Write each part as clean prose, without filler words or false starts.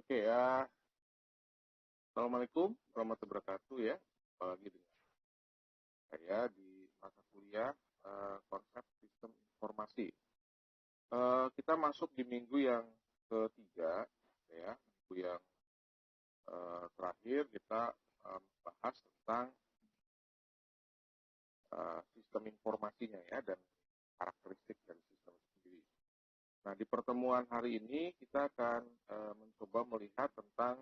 Oke ya, Assalamualaikum warahmatullahi wabarakatuh ya. Apalagi dengan saya di mata kuliah konsep sistem informasi. Kita masuk di minggu yang ketiga, ya, minggu yang terakhir kita bahas tentang sistem informasinya ya dan karakteristik dari sistem itu sendiri. Nah, di pertemuan hari ini kita akan mencoba melihat tentang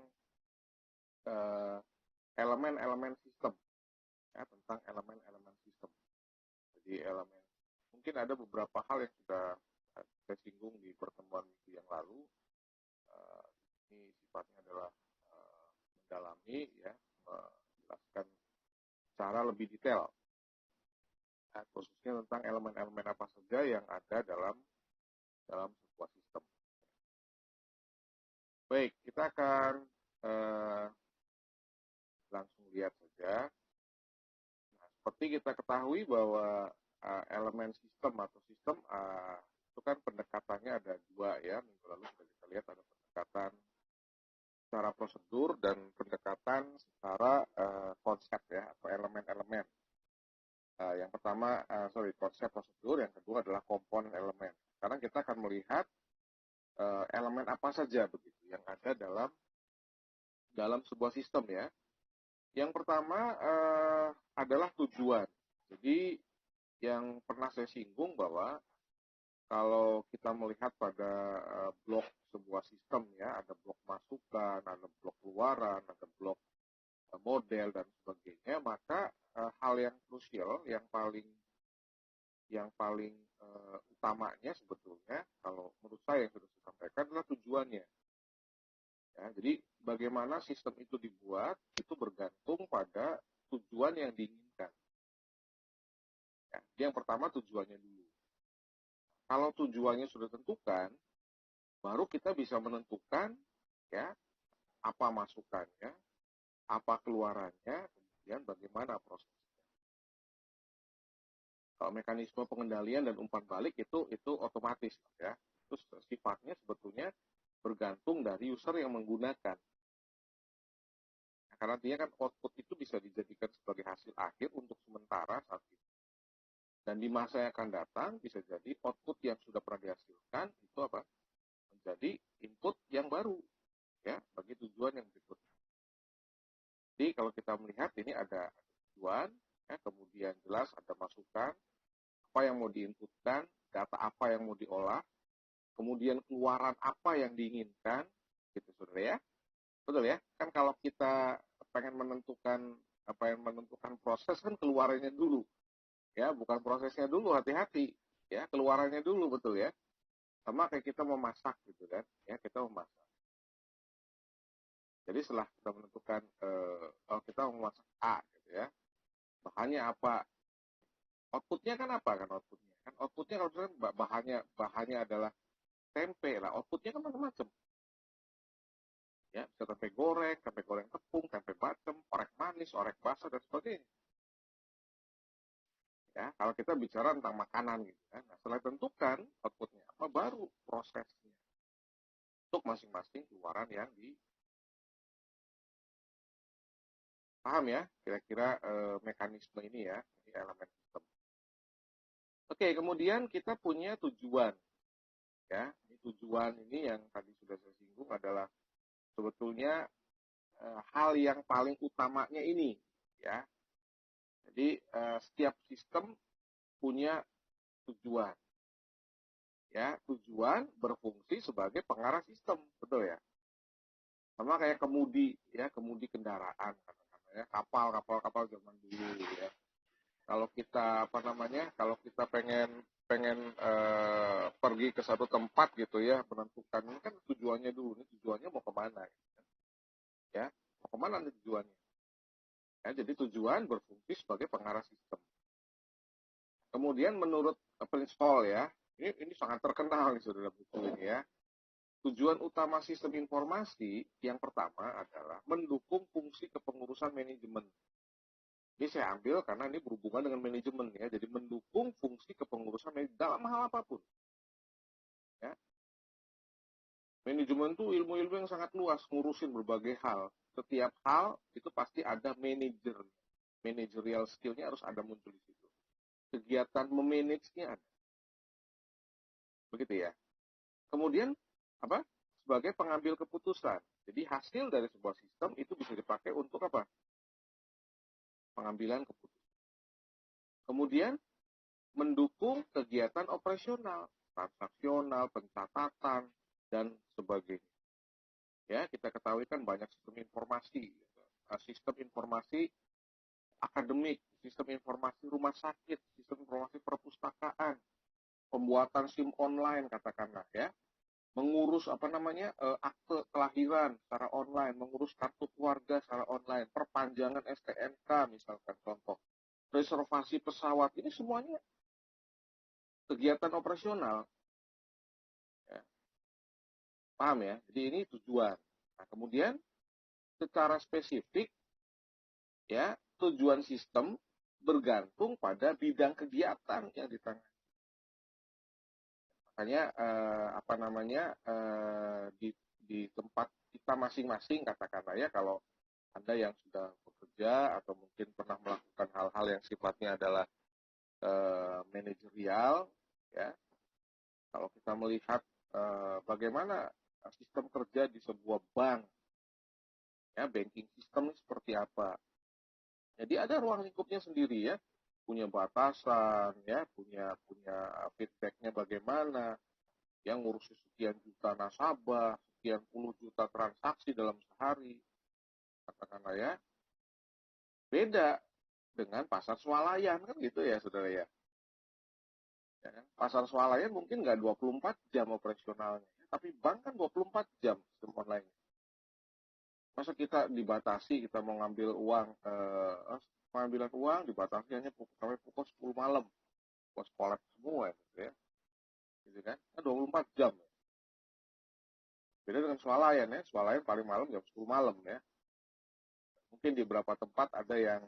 elemen-elemen sistem, ya, tentang elemen-elemen sistem. Jadi mungkin ada beberapa hal yang sudah saya singgung di pertemuan minggu yang lalu. Ini sifatnya adalah mendalami, ya, menjelaskan secara lebih detail, khususnya tentang elemen-elemen apa saja yang ada dalam sebuah sistem. Baik, kita akan langsung lihat saja. Nah, seperti kita ketahui bahwa elemen sistem atau sistem itu kan pendekatannya ada dua ya. Minggu lalu sudah kita lihat ada pendekatan secara prosedur dan pendekatan secara konsep ya atau elemen-elemen. Yang pertama, konsep prosedur, yang kedua adalah komponen elemen. Sekarang kita akan melihat elemen apa saja begitu yang ada dalam sebuah sistem ya. Yang pertama adalah tujuan. Jadi yang pernah saya singgung bahwa kalau kita melihat pada blok sebuah sistem ya, ada blok masukan, ada blok keluaran, ada blok model dan sebagainya, maka hal yang krusial, yang paling utamanya sebetulnya, kalau menurut saya yang sudah saya sampaikan adalah tujuannya. Ya, jadi bagaimana sistem itu dibuat itu bergantung pada tujuan yang diinginkan. Ya, jadi yang pertama tujuannya dulu. Kalau tujuannya sudah tentukan, baru kita bisa menentukan ya apa masukannya, apa keluarannya, kemudian bagaimana prosesnya. Kalau mekanisme pengendalian dan umpan balik itu otomatis ya. Terus sifatnya sebetulnya bergantung dari user yang menggunakan. Nah, karena dia kan output itu bisa dijadikan sebagai hasil akhir untuk sementara saat ini. Dan di masa yang akan datang bisa jadi output yang sudah pernah dihasilkan itu menjadi input yang baru ya bagi tujuan yang berikutnya. Jadi kalau kita melihat ini ada tujuan, ya, kemudian jelas ada masukan, apa yang mau diinputkan, data apa yang mau diolah, kemudian keluaran apa yang diinginkan, gitu saudara ya. Betul ya? Kan kalau kita pengen menentukan proses kan keluarannya dulu. Ya, bukan prosesnya dulu, hati-hati. Ya, keluarannya dulu, betul ya. Sama kayak kita memasak gitu kan. Ya, kita memasak. Jadi setelah kita menentukan kita mau memasak A gitu ya. Bahannya apa? Outputnya kan apa kan outputnya? Kan outputnya kalau misalkan bahannya adalah tempe lah, outputnya kan macam-macam. Ya, bisa tempe goreng tepung, tempe bacem, orek manis, orek basah dan sebagainya. Ya, kalau kita bicara tentang makanan gitu kan. Nah, setelah tentukan outputnya apa, baru prosesnya untuk masing-masing keluaran yang paham ya kira-kira mekanisme ini ya, ini elemen sistem. Oke, kemudian kita punya tujuan ya. Ini tujuan ini yang tadi sudah saya singgung adalah sebetulnya hal yang paling utamanya ini ya. Jadi setiap sistem punya tujuan. Ya, tujuan berfungsi sebagai pengarah sistem, betul ya. Sama kayak kemudi ya, kemudi kendaraan ya, kapal zaman dulu ya. Kalau kita kalau kita pengen pergi ke satu tempat gitu ya, menentukan ini kan tujuannya dulu, ini tujuannya mau kemana gitu, ya, mau kemana nih tujuannya. Ya, jadi tujuan berfungsi sebagai pengarah sistem. Kemudian menurut Prince ya, ini sangat terkenal nih saudara buku ini ya. Tujuan utama sistem informasi yang pertama adalah mendukung fungsi kepengurusan manajemen. Ini saya ambil karena ini berhubungan dengan manajemen ya. Jadi mendukung fungsi kepengurusan manajemen dalam hal apapun. Ya. Manajemen tuh ilmu-ilmu yang sangat luas, ngurusin berbagai hal. Setiap hal itu pasti ada manajer. Managerial skill-nya harus ada muncul di situ. Kegiatan memanage-nya ada. Begitu ya. Kemudian apa? Sebagai pengambil keputusan. Jadi hasil dari sebuah sistem itu bisa dipakai untuk apa? Pengambilan keputusan. Kemudian mendukung kegiatan operasional, transaksional, pencatatan, dan sebagainya. Ya, kita ketahui kan banyak sistem informasi akademik, sistem informasi rumah sakit, sistem informasi perpustakaan, pembuatan SIM online katakanlah ya, mengurus akte kelahiran secara online, mengurus kartu keluarga secara online, perpanjangan STNK misalkan contoh, reservasi pesawat, ini semuanya kegiatan operasional. Ya. Paham ya? Jadi ini tujuan. Nah, kemudian secara spesifik ya, tujuan sistem bergantung pada bidang kegiatan yang ditangani. Makanya di tempat kita masing-masing katakanlah ya, kalau Anda yang sudah bekerja atau mungkin pernah melakukan hal-hal yang sifatnya adalah manajerial ya, kalau kita melihat bagaimana sistem kerja di sebuah bank ya, banking system seperti apa. Jadi ada ruang lingkupnya sendiri ya, punya batasan ya, punya feedbacknya bagaimana, yang ngurusi sekian juta nasabah, sekian puluh juta transaksi dalam sehari, katakanlah ya, beda dengan pasar swalayan kan gitu ya saudara ya. Ya kan? Pasar swalayan mungkin nggak 24 jam operasionalnya, tapi bank kan 24 jam sistem online. Masa kita dibatasi, kita mau ngambil uang, pengambilan uang dibatasi hanya sampai pukul 10 malam, pos kolek semua gitu ya. Gitu kan? 24 jam. Beda dengan swalayan ya, swalayan paling malam jam 10 malam ya. Mungkin di beberapa tempat ada yang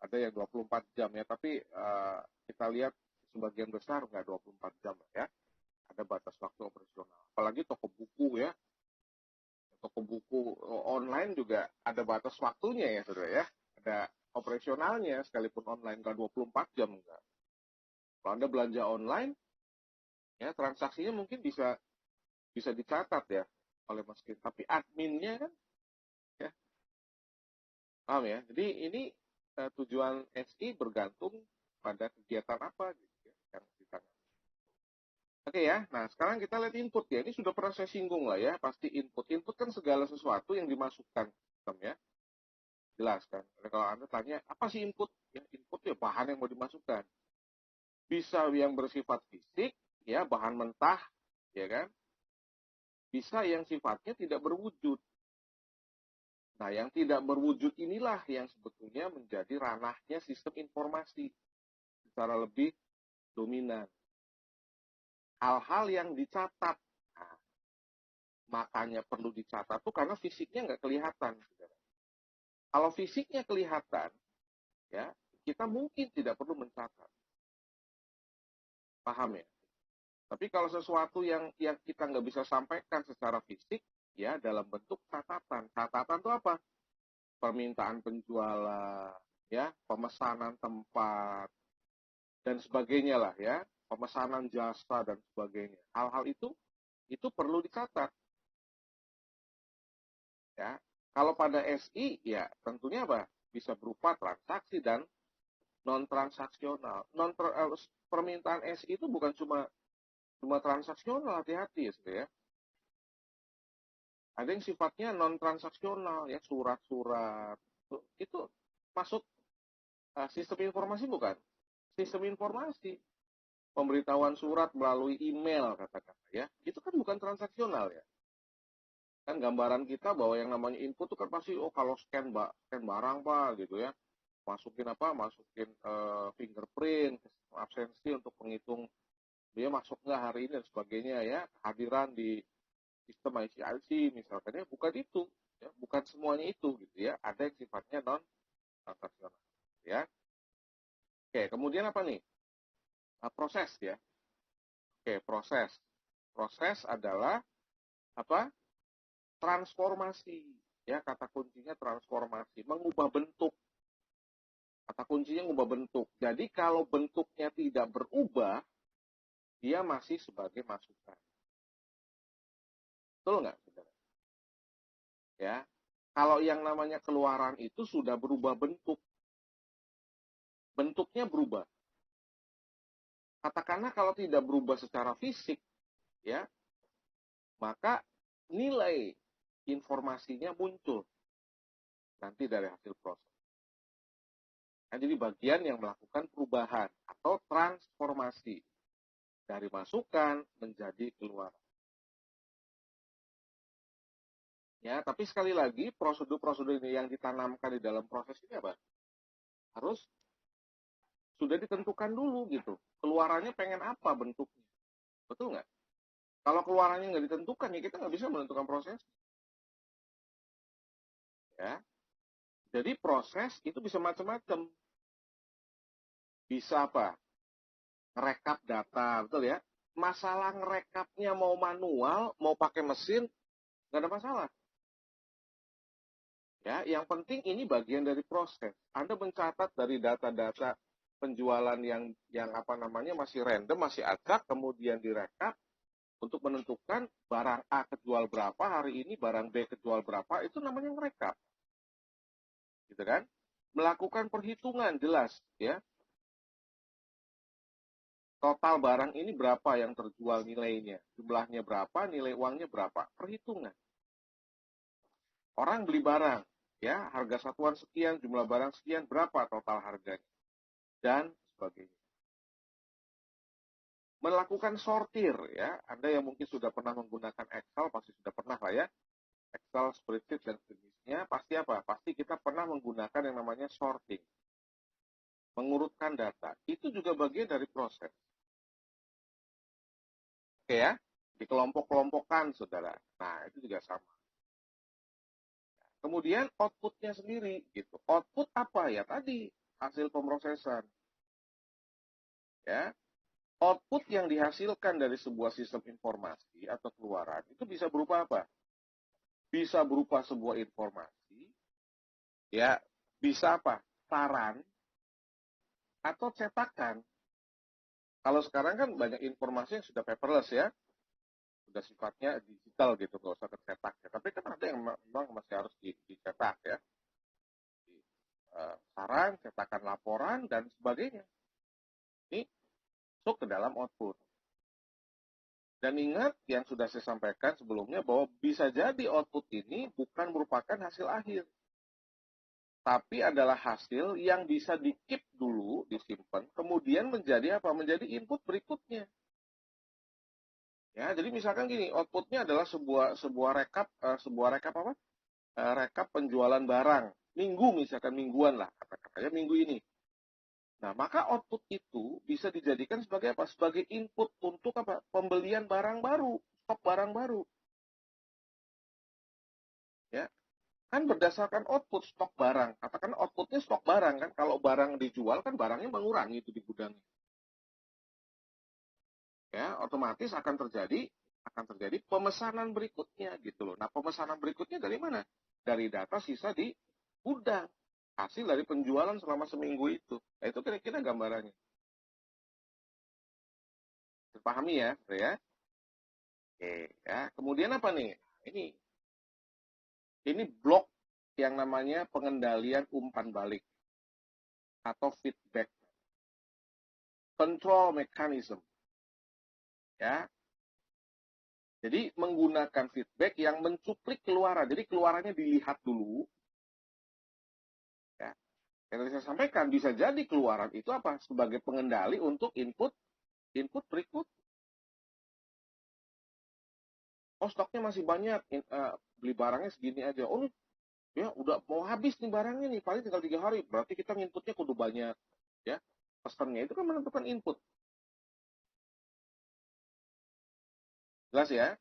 24 jam ya, tapi kita lihat sebagian besar nggak 24 jam ya. Ada batas waktu operasional. Apalagi toko buku ya. Toko buku online juga ada batas waktunya ya, saudara ya. Ada operasionalnya sekalipun online nggak 24 jam enggak. Kalau Anda belanja online, ya transaksinya mungkin bisa dicatat ya oleh mesin, tapi adminnya kan ya, paham ya. Jadi ini tujuan SI bergantung pada kegiatan apa gitu ya yang ditangani. Oke ya, nah sekarang kita lihat input ya. Ini sudah pernah saya singgung lah ya, pasti input. Input kan segala sesuatu yang dimasukkan sistem ya. Jelas kan. Kalau Anda tanya, apa sih input? Ya, input ya bahan yang mau dimasukkan. Bisa yang bersifat fisik, ya bahan mentah, ya kan? Bisa yang sifatnya tidak berwujud. Nah, yang tidak berwujud inilah yang sebetulnya menjadi ranahnya sistem informasi secara lebih dominan. Hal-hal yang dicatat. Nah, makanya perlu dicatat tuh karena fisiknya nggak kelihatan. Kalau fisiknya kelihatan, ya kita mungkin tidak perlu mencatat. Paham ya? Tapi kalau sesuatu yang kita nggak bisa sampaikan secara fisik, ya dalam bentuk catatan. Catatan itu apa? Permintaan penjualan, ya, pemesanan tempat, dan sebagainya lah ya, pemesanan jasa dan sebagainya. Hal-hal itu perlu dicatat. Ya, kalau pada SI, ya tentunya apa? Bisa berupa transaksi dan non transaksional. Permintaan SI itu bukan cuma transaksional, hati-hati ya. Ada yang sifatnya non transaksional ya, surat-surat itu masuk sistem informasi bukan? Sistem informasi, pemberitahuan surat melalui email katakan ya, itu kan bukan transaksional ya. Kan gambaran kita bahwa yang namanya input itu kan pasti kalau scan barang Pak gitu ya. Masukin fingerprint, absensi untuk menghitung dia masuk nggak hari ini dan sebagainya ya, kehadiran di sistem IC misalkan ya, bukan itu ya, bukan semuanya itu gitu ya, ada yang sifatnya non transaksional ya. Oke, kemudian apa nih? Proses ya. Oke, proses adalah apa? Transformasi. Ya, kata kuncinya transformasi, mengubah bentuk. Kata kuncinya mengubah bentuk. Jadi kalau bentuknya tidak berubah, dia masih sebagai masukan. Betul nggak, saudara? Ya, kalau yang namanya keluaran itu sudah berubah bentuk, bentuknya berubah. Katakanlah kalau tidak berubah secara fisik, ya, maka nilai informasinya muncul nanti dari hasil proses. Nah, jadi bagian yang melakukan perubahan atau transformasi dari masukan menjadi keluaran. Ya, tapi sekali lagi prosedur-prosedur ini yang ditanamkan di dalam proses ini apa? Harus sudah ditentukan dulu gitu. Keluarannya pengen apa bentuknya. Betul nggak? Kalau keluarannya nggak ditentukan, ya kita nggak bisa menentukan proses. Ya, jadi proses itu bisa macam-macam. Bisa apa? Ngerekap data, betul ya? Masalah ngerekapnya mau manual, mau pakai mesin, nggak ada masalah. Ya, yang penting ini bagian dari proses. Anda mencatat dari data-data penjualan yang apa namanya masih random, masih acak, kemudian direkap untuk menentukan barang A kejual berapa hari ini, barang B kejual berapa, itu namanya merekap. Gitu kan? Melakukan perhitungan jelas, ya. Total barang ini berapa yang terjual nilainya, jumlahnya berapa, nilai uangnya berapa, perhitungan. Orang beli barang, ya, harga satuan sekian, jumlah barang sekian, berapa total harganya, dan sebagainya. Melakukan sortir, ya, Anda yang mungkin sudah pernah menggunakan Excel, pasti sudah pernah lah ya, Excel, spreadsheet, dan sejenisnya, pasti apa? Pasti kita pernah menggunakan yang namanya sorting, mengurutkan data. Itu juga bagian dari proses. Oke ya, dikelompok-kelompokkan, saudara. Nah, itu juga sama. Kemudian outputnya sendiri, gitu. Output apa ya? Tadi hasil pemrosesan, ya. Output yang dihasilkan dari sebuah sistem informasi atau keluaran itu bisa berupa apa? Bisa berupa sebuah informasi, ya. Bisa apa? Saran atau cetakan. Kalau sekarang kan banyak informasi yang sudah paperless ya, sudah sifatnya digital gitu, nggak usah tercetak. Ya. Tapi kan ada yang memang masih harus dicetak ya. Saran, cetakan laporan, dan sebagainya. Ini masuk ke dalam output. Dan ingat yang sudah saya sampaikan sebelumnya bahwa bisa jadi output ini bukan merupakan hasil akhir. Tapi adalah hasil yang bisa di-keep dulu, disimpan, kemudian menjadi apa? Menjadi input berikutnya. Ya, jadi misalkan gini, outputnya adalah sebuah rekap apa? Rekap penjualan barang. Minggu misalkan mingguan lah, kata-katanya minggu ini. Nah, maka output itu bisa dijadikan sebagai apa? Sebagai input untuk apa? Pembelian barang baru, stok barang baru. Ya, kan berdasarkan output stok barang. Katakan outputnya stok barang kan. Kalau barang dijual kan barangnya mengurangi itu di gudangnya. Ya, otomatis akan terjadi pemesanan berikutnya gitu loh. Nah, pemesanan berikutnya dari mana? Dari data sisa di gudang. Hasil dari penjualan selama seminggu itu. Nah, itu kira-kira gambarannya. Dipahami ya, ya? Oke, ya. Kemudian apa nih? Ini blok yang namanya pengendalian umpan balik atau feedback control mechanism. Ya, jadi menggunakan feedback yang mencuplik keluaran. Jadi keluarannya dilihat dulu. Ya. Yang saya sampaikan bisa jadi keluaran itu apa? Sebagai pengendali untuk input berikut. Oh, stoknya masih banyak, beli barangnya segini aja. Oh, ya udah mau habis nih barangnya nih, paling tinggal 3 hari. Berarti kita inputnya kudu banyak. Ya, pesannya itu kan menentukan input. Jelas ya?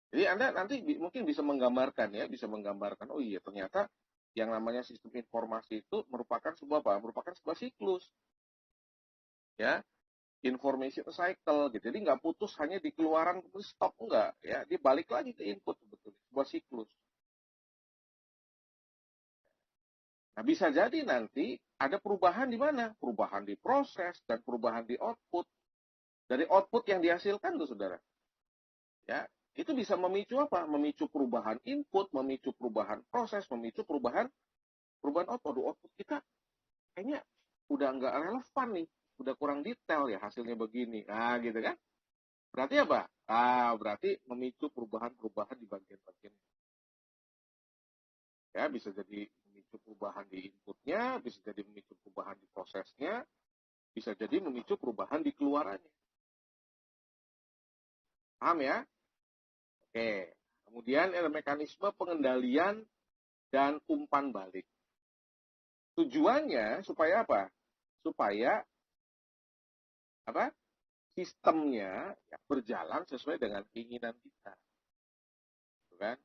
Jadi Anda nanti mungkin bisa menggambarkan ya, bisa menggambarkan, oh iya ternyata yang namanya sistem informasi itu merupakan sebuah apa? Merupakan sebuah siklus. Ya. information cycle gitu. Jadi nggak putus hanya di keluaran stop, enggak ya, dia balik lagi ke input sebetulnya, sebuah siklus. Nah, bisa jadi nanti ada perubahan di mana? Perubahan di proses dan perubahan di output. Dari output yang dihasilkan tuh, saudara. Ya, itu bisa memicu apa? Memicu perubahan input, memicu perubahan proses, memicu perubahan output. Aduh, output kita kayaknya udah nggak relevan nih, udah kurang detail ya hasilnya begini. Nah, gitu kan? Berarti apa? Berarti memicu perubahan-perubahan di bagian-bagian. Ya, bisa jadi memicu perubahan di inputnya, bisa jadi memicu perubahan di prosesnya, bisa jadi memicu perubahan di keluarannya. Paham ya? Oke. Kemudian ada mekanisme pengendalian dan umpan balik. Tujuannya supaya apa? Supaya apa? Sistemnya ya, berjalan sesuai dengan keinginan kita. Gitu kan?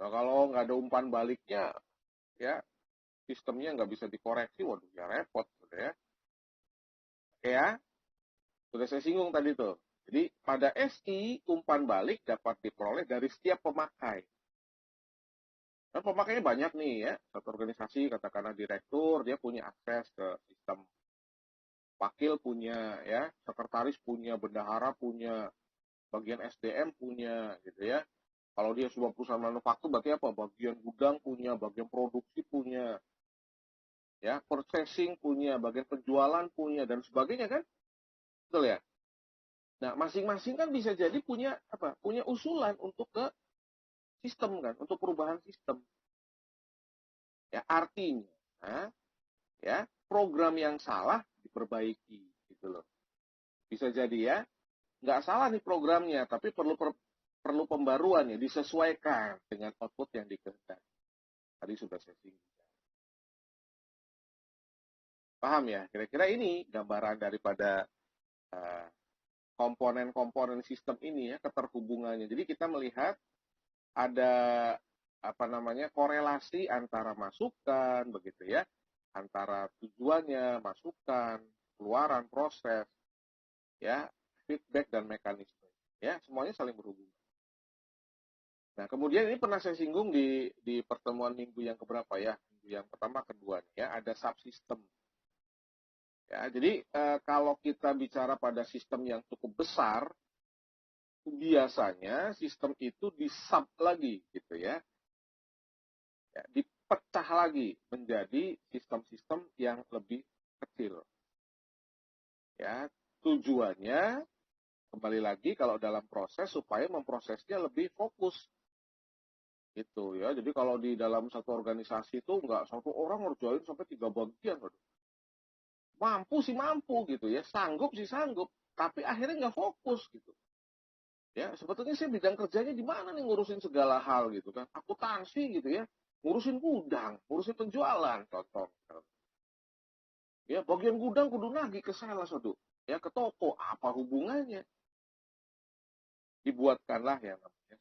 Nah, kalau nggak ada umpan baliknya, ya sistemnya nggak bisa dikoreksi, waduh ya repot, gitu ya. Oke ya, sudah saya singgung tadi tuh. Jadi pada SI umpan balik dapat diperoleh dari setiap pemakai. Nah, pemakainya banyak nih ya. Satu organisasi katakanlah direktur dia punya akses ke sistem, wakil punya ya, sekretaris punya, bendahara punya, bagian SDM punya gitu ya. Kalau dia sebuah perusahaan manufaktur berarti apa? Bagian gudang punya, bagian produksi punya, ya, purchasing punya, bagian penjualan punya dan sebagainya kan? Betul ya? Nah, masing-masing kan bisa jadi punya apa? Punya usulan untuk ke sistem kan, untuk perubahan sistem. Ya, artinya ya, program yang salah diperbaiki gitu loh. Bisa jadi ya, nggak salah nih programnya, tapi perlu pembaruan ya, disesuaikan dengan output yang dikehendaki. Tadi sudah saya singgung. Paham ya? Kira-kira ini gambaran daripada uh, komponen-komponen sistem ini ya, keterhubungannya. Jadi kita melihat ada apa namanya korelasi antara masukan begitu ya, antara tujuannya, masukan, keluaran, proses, ya, feedback dan mekanisme. Ya, semuanya saling berhubungan. Nah, kemudian ini pernah saya singgung di pertemuan minggu yang keberapa ya? Minggu yang pertama, kedua ya, ada subsistem. Ya, jadi kalau kita bicara pada sistem yang cukup besar, biasanya sistem itu disub lagi gitu ya. Ya, dipecah lagi menjadi sistem-sistem yang lebih kecil. Ya, tujuannya kembali lagi kalau dalam proses supaya memprosesnya lebih fokus gitu ya. Jadi kalau di dalam satu organisasi itu nggak satu orang ngerjain sampai 3 bagian, waduh. Mampu sih mampu gitu ya, sanggup sih sanggup, tapi akhirnya nggak fokus gitu. Ya, sebetulnya saya bidang kerjanya di mana nih ngurusin segala hal gitu kan. Akuntansi gitu ya, ngurusin gudang, ngurusin penjualan, contoh. Ya, bagian gudang kudu nagih ke sales, waduh. Ya, ke toko, apa hubungannya? Dibuatkanlah yang namanya.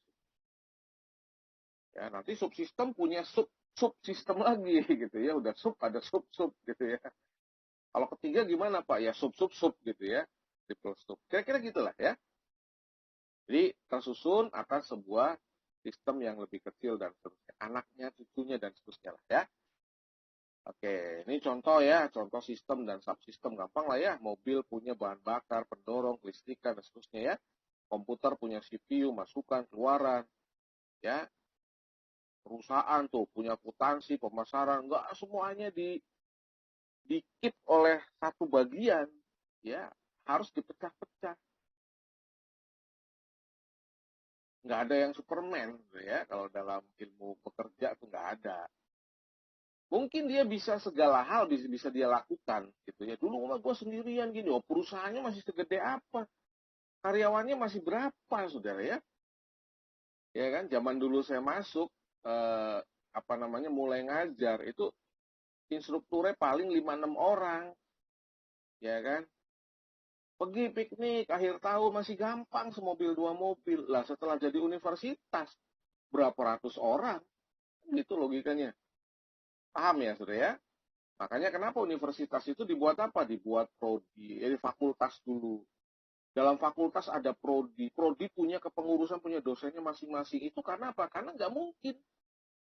Ya, nanti subsistem punya subsistem lagi gitu ya, udah sub ada sub gitu ya. Kalau ketiga gimana Pak? Ya sub gitu ya, triple sub. Kira-kira gitulah ya. Jadi tersusun akan sebuah sistem yang lebih kecil dan seterusnya, anaknya, cucunya dan seterusnya lah ya. Oke, ini contoh ya, contoh sistem dan subsistem gampang lah ya. Mobil punya bahan bakar, pendorong, kelistrikan dan seterusnya ya. Komputer punya CPU, masukan, keluaran, ya. Perusahaan tuh punya akuntansi, pemasaran, enggak semuanya dikit oleh satu bagian, ya harus dipecah-pecah. Nggak ada yang Superman, ya kalau dalam ilmu pekerja tuh nggak ada. Mungkin dia bisa segala hal bisa dia lakukan, gitu ya. Dulu mah gue sendirian gini, oh perusahaannya masih segede apa, karyawannya masih berapa, saudara ya? Ya kan, zaman dulu saya masuk, apa namanya, mulai ngajar itu instrukturnya paling 5-6 orang, ya kan? Pergi piknik akhir tahun masih gampang, semobil 2 mobil. Lah setelah jadi universitas, berapa ratus orang? Gitu logikanya. Paham ya, saudara ya? Makanya kenapa universitas itu dibuat apa? Dibuat prodi, fakultas dulu. Dalam fakultas ada prodi, prodi punya kepengurusan, punya dosennya masing-masing. Itu karena apa? Karena nggak mungkin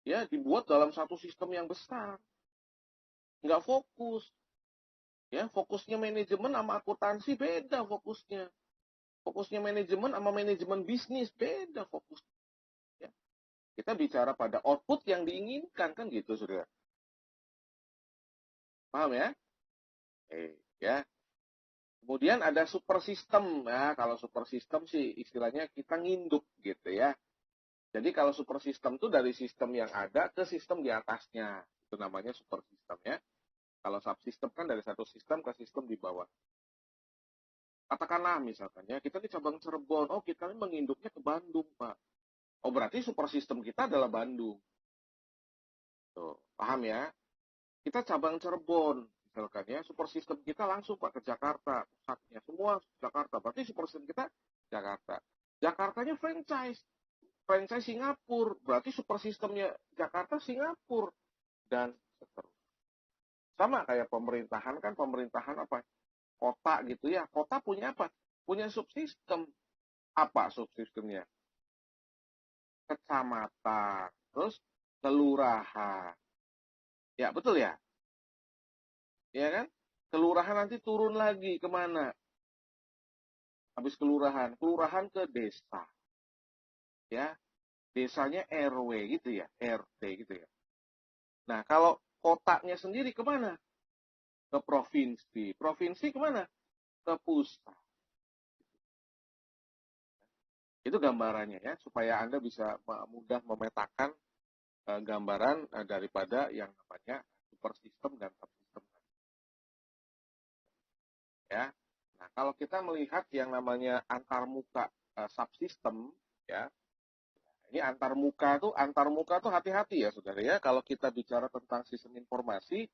ya dibuat dalam satu sistem yang besar. Nggak fokus. Ya, fokusnya manajemen sama akuntansi beda fokusnya. Fokusnya manajemen sama manajemen bisnis beda fokusnya. Ya. Kita bicara pada output yang diinginkan kan gitu, Saudara. Paham ya? Ya. Kemudian ada super system. Nah, kalau super system sih istilahnya kita nginduk gitu ya. Jadi kalau super system itu dari sistem yang ada ke sistem di atasnya. Itu namanya super system ya. Kalau subsystem kan dari satu sistem ke sistem di bawah. Katakanlah misalkan ya, kita di cabang Cirebon. Oh, kita ini menginduknya ke Bandung, Pak. Oh, berarti super system kita adalah Bandung. Tuh, paham ya? Kita cabang Cirebon, misalkan ya, super system kita langsung Pak ke Jakarta, pusatnya semua Jakarta. Berarti super system kita Jakarta. Jakartanya franchise. Franchise Singapura, berarti super sistemnya Jakarta Singapura dan seterusnya. Sama kayak pemerintahan kan, pemerintahan apa? Kota gitu ya. Kota punya apa? Punya subsistem. Apa subsistemnya? Kecamatan, terus kelurahan. Ya, betul ya? Ya kan? Kelurahan nanti turun lagi kemana? Habis kelurahan, kelurahan ke desa. Ya, desanya RW gitu ya, RT gitu ya. Nah, kalau kotanya sendiri kemana? Ke provinsi. Provinsi kemana? Ke pusat. Itu gambarannya ya, supaya Anda bisa mudah memetakan gambaran daripada yang namanya super system dan subsystem. Ya. Nah, kalau kita melihat yang namanya antarmuka subsystem, ya, ini antarmuka tuh hati-hati ya, saudara ya. Kalau kita bicara tentang sistem informasi,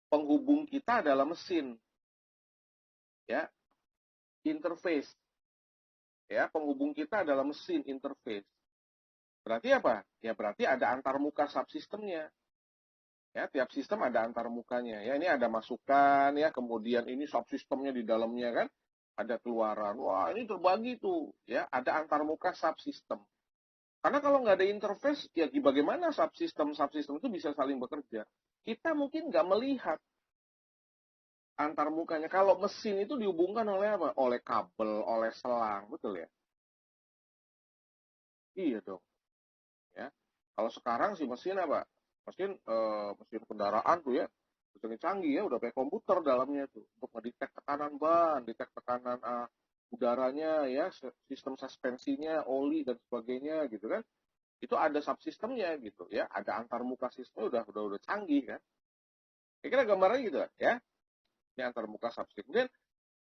penghubung kita adalah mesin, ya, interface, ya, penghubung kita adalah mesin interface. Berarti apa? Ya berarti ada antarmuka subsistemnya. Ya, tiap sistem ada antarmukanya. Ya, ini ada masukan ya, kemudian ini subsistemnya di dalamnya kan ada keluaran. Wah, ini terbagi tuh, ya, ada antarmuka subsistem. Karena kalau nggak ada interface, ya bagaimana subsistem itu bisa saling bekerja? Kita mungkin nggak melihat antarmukanya. Kalau mesin itu dihubungkan oleh apa? Oleh kabel, oleh selang, betul ya? Iya dong. Ya. Kalau sekarang sih mesin apa? Mesin kendaraan tuh ya, mesin canggih ya, udah kayak komputer dalamnya tuh untuk mendetek tekanan ban, detek tekanan udaranya ya, sistem suspensinya, oli dan sebagainya gitu kan. Itu ada subsistemnya gitu ya, ada antarmuka sistemnya udah canggih kan. Kira-kira gambarnya gitu ya. Ini antarmuka subsistem. Kemudian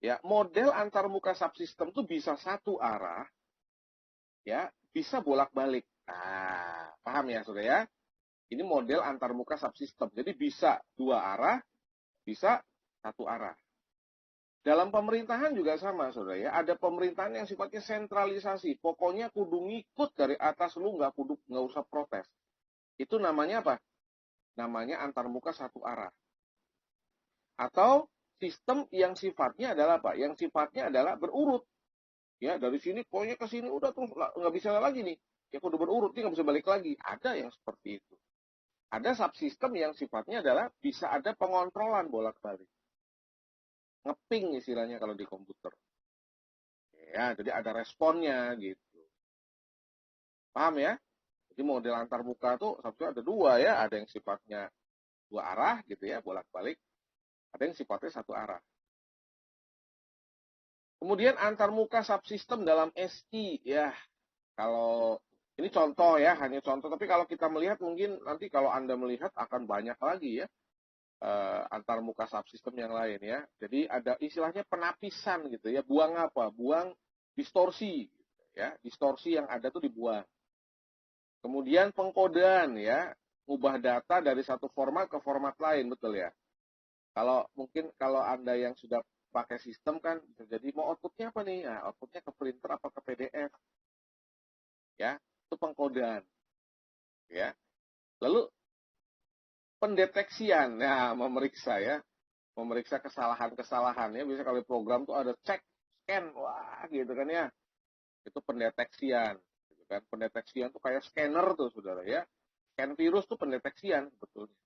ya model antarmuka subsistem tuh bisa satu arah ya, bisa bolak-balik. Nah, paham ya Saudara ya? Ini model antarmuka subsistem. Jadi bisa dua arah, bisa satu arah. Dalam pemerintahan juga sama, saudara ya. Ada pemerintahan yang sifatnya sentralisasi. Pokoknya kudu ngikut dari atas, lu nggak usah protes. Itu namanya apa? Namanya antarmuka satu arah. Atau sistem yang sifatnya adalah apa? Yang sifatnya adalah berurut. Ya, dari sini pokoknya ke sini udah tuh nggak bisa lagi nih. Ya kudu berurut, dia nggak bisa balik lagi. Ada yang seperti itu. Ada subsistem yang sifatnya adalah bisa ada pengontrolan bolak-balik. Ngeping istilahnya kalau di komputer. Ya, jadi ada responnya gitu. Paham ya? Jadi model antarmuka tuh sebetulnya ada dua ya, ada yang sifatnya dua arah gitu ya, bolak-balik. Ada yang sifatnya satu arah. Kemudian antarmuka subsistem dalam SI ya. Kalau ini contoh ya, hanya contoh, tapi kalau kita melihat mungkin nanti kalau Anda melihat akan banyak lagi ya antarmuka subsistem yang lain ya. Jadi ada istilahnya penapisan gitu ya. Buang apa? Buang distorsi ya. Distorsi yang ada tuh dibuang. Kemudian pengkodean ya, ubah data dari satu format ke format lain, betul ya. Kalau mungkin kalau Anda yang sudah pakai sistem kan bisa jadi mau outputnya apa nih? Nah, outputnya ke printer apa ke PDF. Ya, itu pengkodean. Ya. Lalu pendeteksian, ya, memeriksa ya, memeriksa kesalahan-kesalahan ya. Bisa kalau program tuh ada cek, scan, wah gitu kan ya. Itu pendeteksian, gitu kan. Pendeteksian tuh kayak scanner tuh saudara ya. Scan virus tuh pendeteksian sebetulnya.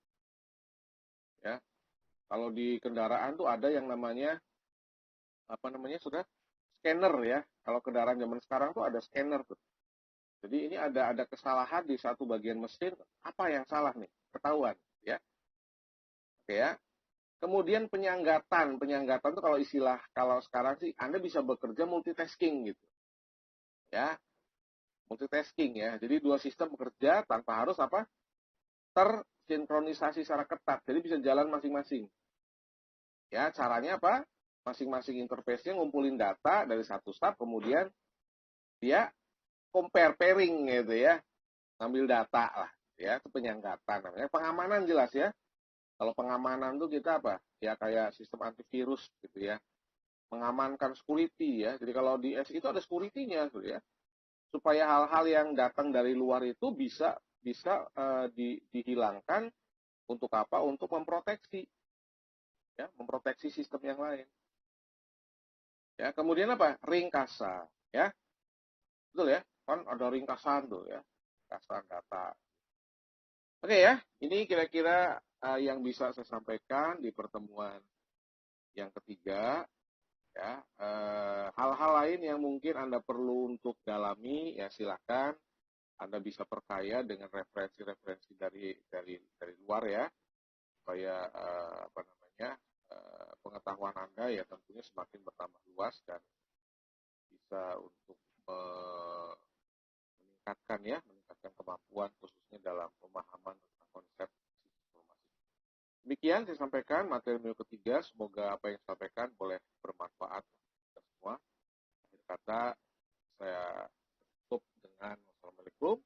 Ya, kalau di kendaraan tuh ada yang namanya apa namanya sudah scanner ya. Kalau kendaraan zaman sekarang tuh ada scanner tuh. Jadi ini ada kesalahan di satu bagian mesin, apa yang salah nih? Ketahuan ya. Oke ya. Kemudian penyanggatan tuh kalau istilah kalau sekarang sih Anda bisa bekerja multitasking gitu. Ya, multitasking ya. Jadi dua sistem bekerja tanpa harus apa? Tersinkronisasi secara ketat. Jadi bisa jalan masing-masing. Ya, caranya apa? Masing-masing interface-nya ngumpulin data dari satu staf, kemudian dia compare pairing gitu ya. Ngambil data lah. Ya, itu penyanggatan namanya. Pengamanan jelas ya. Kalau pengamanan tuh kita apa? Ya kayak sistem antivirus gitu ya. Mengamankan security ya. Jadi kalau di S itu ada security-nya gitu ya. Supaya hal-hal yang datang dari luar itu bisa dihilangkan untuk apa? Untuk memproteksi ya, memproteksi sistem yang lain. Ya, kemudian apa? Ringkasan ya. Betul ya? Kan ada ringkasan tuh ya. Ringkasan data. Oke ya, ini kira-kira yang bisa saya sampaikan di pertemuan yang ketiga. Ya, hal-hal lain yang mungkin Anda perlu untuk dalami, ya silakan Anda bisa perkaya dengan referensi-referensi dari luar ya, supaya apa namanya pengetahuan Anda ya tentunya semakin bertambah luas dan bisa untuk meningkatkan kemampuan khususnya dalam pemahaman tentang konsep informasi. Demikian saya sampaikan materi minggu ketiga. Semoga apa yang saya sampaikan boleh bermanfaat untuk kita semua. Akhir kata saya tutup dengan wassalamualaikum